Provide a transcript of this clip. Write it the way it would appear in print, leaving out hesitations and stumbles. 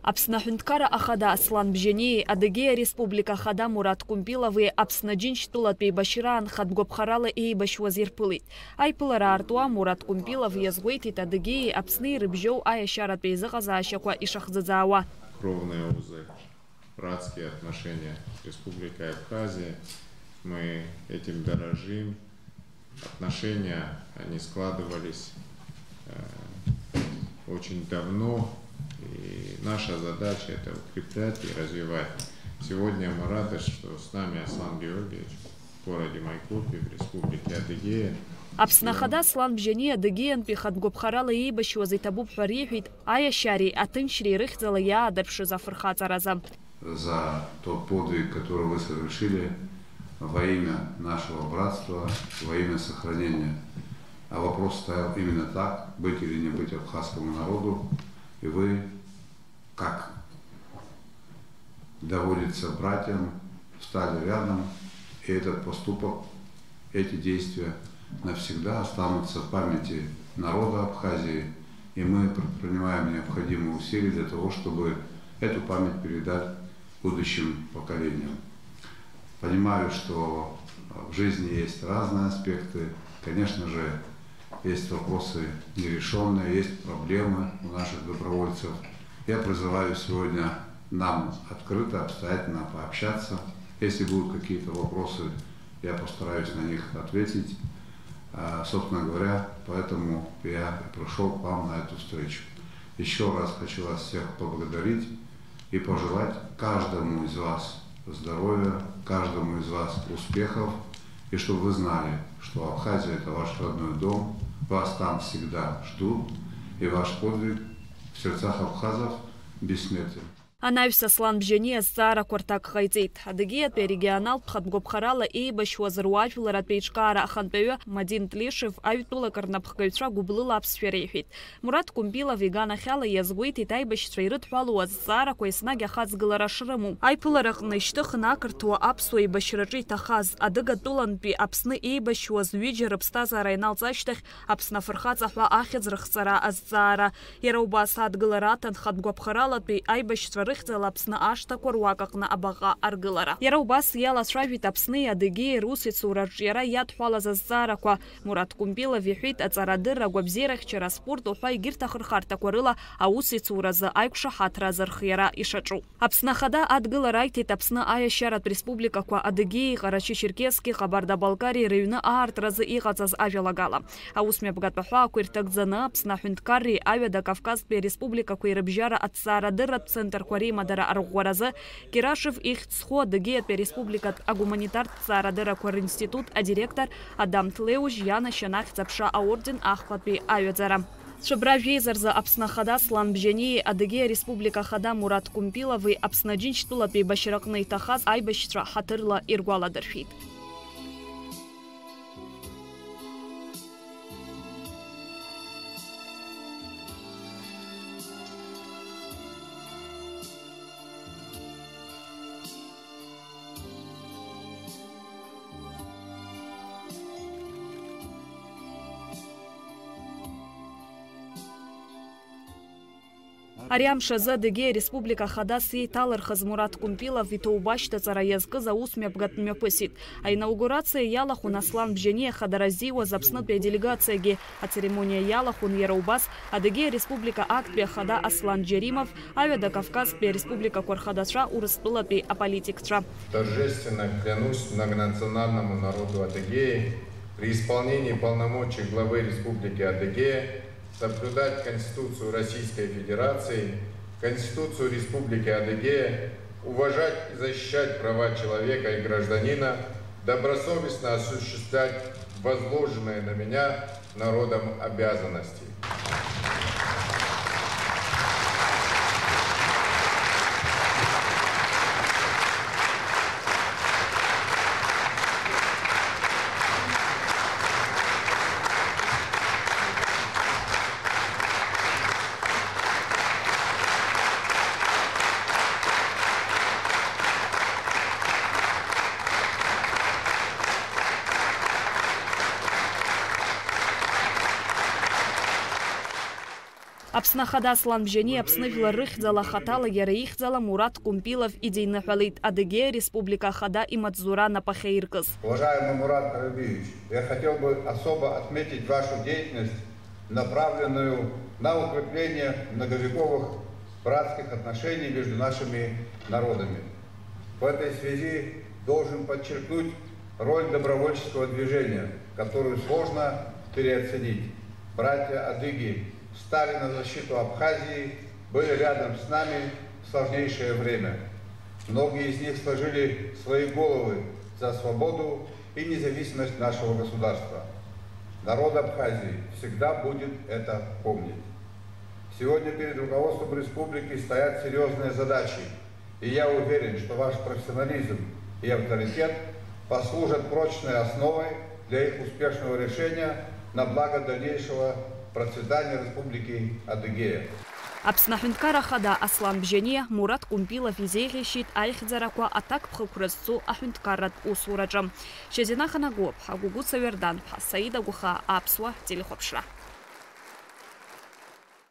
Аԥсны аҳәынҭқарра ахада Аслан Бжьаниеи, Адыгеиа Республика ахада Мурат Кумпилови Аԥсны Џьынџьтәылатәи еибашьраа нхатәгәаԥхарала еибашьуаз ирԥылеит. Аиԥылара аартуа Мурат Кумпилов иазгәеиҭеит Адыгеиеи Аԥсни ирыбжьоу аиашьаратә еизыҟазаашьақәа ишахӡыӡаауа. Кровные узы, братские отношения с Республикой Абхазия. Мы этим дорожим. Отношения, они складывались очень давно. И наша задача это укреплять и развивать. Сегодня мы рады, что с нами Аслан Георгиевич в городе Майкопе, в Республике Адыгея. Аԥсны ахада Аслан Бжьаниеи Адыгеиантәи ихатәгәаԥхарала еибашьуаз иҭабуп ҳәа реиҳәеит аиашьареи аҭынчреи рыхьӡала иаадырԥшыз афырхаҵаразы. За тот подвиг, который вы совершили во имя нашего братства, во имя сохранения. А вопрос стоял именно так, быть или не быть абхазскому народу. И вы, как доводится братьям, встали рядом, и этот поступок, эти действия навсегда останутся в памяти народа Абхазии, и мы предпринимаем необходимые усилия для того, чтобы эту память передать будущим поколениям. Понимаю, что в жизни есть разные аспекты, конечно же, есть вопросы нерешенные, есть проблемы у наших добровольцев. Я призываю сегодня нам открыто, обстоятельно пообщаться. Если будут какие-то вопросы, я постараюсь на них ответить. Собственно говоря, поэтому я пришел к вам на эту встречу. Еще раз хочу вас всех поблагодарить и пожелать каждому из вас здоровья, каждому из вас успехов. И чтобы вы знали, что Абхазия – это ваш родной дом, вас там всегда ждут, и ваш подвиг в сердцах абхазов бессмертен. Анаҩс Аслан Бжьаниеи азҵаарақәа рҭак ҟаиҵеит. Адыгеиатәи арегионалтә хатәгәаԥхарала еибашьуаз руаажәларатә еиҿкаара ахантәаҩы Мадин Тлешев аҩтәылак рнапхгаҩцәа гәыблыла аԥсшәа реиҳәеит. Мурат Кумпилов иганахьала иазгәеиҭеит аибашьцәа ирыдҳәалоу азҵаарақәа еснагь ахаҵгылара шрымоу. Аиԥылараҟны ишьҭыхны ақырҭуа аԥсуа еибашьраҿы иҭахаз Адыгатәылантәи Аԥсны еибашьуаз ҩыџьа рыԥсҭазаара ианалҵ ашьҭахь Аԥсны афырхаҵа ҳәа ахьӡ рыхҵара азҵаара. Иара убас адгылара аҭан хатәгәаԥхаралатәи аибашьцәа рыхьӡала Аԥсны ашҭақәа руакаҟны абаҟа аргылара. Иара убас иалацәажәеит Аԥсни Адыгеиеи русеицураҿ иара иадҳәалаз азҵаарақәа. Мурат Кумпилов иҳәеит аҵарадырра, агәабзиарахьчара, аспорт уҳәа егьырҭ ахырхарҭақәа рыла аусеицуразы аиқәшаҳаҭра азырхиара ишаҿу. Аԥсны ахада адгылара аиҭеит Аԥсны аиашьаратә республикақәа Адыгеиеи, Ҟарачи-Черкески, Ҟабарда-Балкариеи рыҩны ааартразы иҟаҵаз ажәалагала. Аусмҩаԥгатә аҳәаақәа ирҭагӡаны Аԥсны аҳәынҭқарреи Аҩада Кавказтәи ареспубликақәа ирыбжьара аҭҵаарадырратә центрқәа реимадара арӷәӷәаразы Кирашев ихьӡ зху Адыгеиатәи ареспубликатә агуманитартә ҭҵаарадыррақәа ринститут адиректор Адам Тлеужь ианашьан ахьӡ-аԥша аорден ахԥатәи аҩаӡара. Цәыбражәеизарзы Аԥсны ахада Аслан Бжьаниеи, Адыгеиа Республика ахада Мурат Кумпилови Аԥсны Џьынџьтәылатәи еибашьраҟны иҭахаз аибашьцәа ҳаҭырла иргәаладыршәеит. Ари амш азы Адыгеиа Республика ахада сеиҭалырхыз Мурат Кумпилов иҭоуба ашьҭаҵара иазкыз аусмҩаԥгатә мҩаԥысит. Аинаугурациа иалахәын Аслан Бжьаниеи ахадара зиуаз Аԥснытәи аделегациагьы. Ацеремониа иалахәын иара убас Адыгеиа Республика актәи ахада Аслан Џьаримов, Аҩада Кавказтәи ареспубликақәа рхадацәа, Урыстәылатәи аполитикцәа. Торжественно клянусь многонациональному народу Адыгеи при исполнении полномочий главы Республики Адыгея соблюдать Конституцию Российской Федерации, Конституцию Республики Адыгея, уважать и защищать права человека и гражданина, добросовестно осуществлять возложенные на меня народом обязанности. Аԥсны Ахада Аслан Бжьани Аԥсны Жәлар рыхьӡала ахаҭала иара ихьӡала Мурат Кумпилов идиныҳәалеит Адыгея Республика Ахада имаҵзура напахьа иркыз. Уважаемый Мурат Карабиевич, я хотел бы особо отметить вашу деятельность, направленную на укрепление многовековых братских отношений между нашими народами. В этой связи должен подчеркнуть роль добровольческого движения, которую сложно переоценить. Братья адыги встали на защиту Абхазии, были рядом с нами в сложнейшее время. Многие из них сложили свои головы за свободу и независимость нашего государства. Народ Абхазии всегда будет это помнить. Сегодня перед руководством республики стоят серьезные задачи, и я уверен, что ваш профессионализм и авторитет послужат прочной основой для их успешного решения на благо дальнейшего процветания Республики Адыгея. Аԥсны Аҳәынҭқар Ахада Аслан Бжьани Мурат Кумпилов изеиӷьишьеит аихьӡарақәа аҭакԥхықәра зцу аҳәынҭқарратә усураҿы. Шьазина Ханагәыԥ, Агәыгәыца Ҩардан-ԥҳа, Саида Гәыхаа, Аԥсуа телехәаԥшра.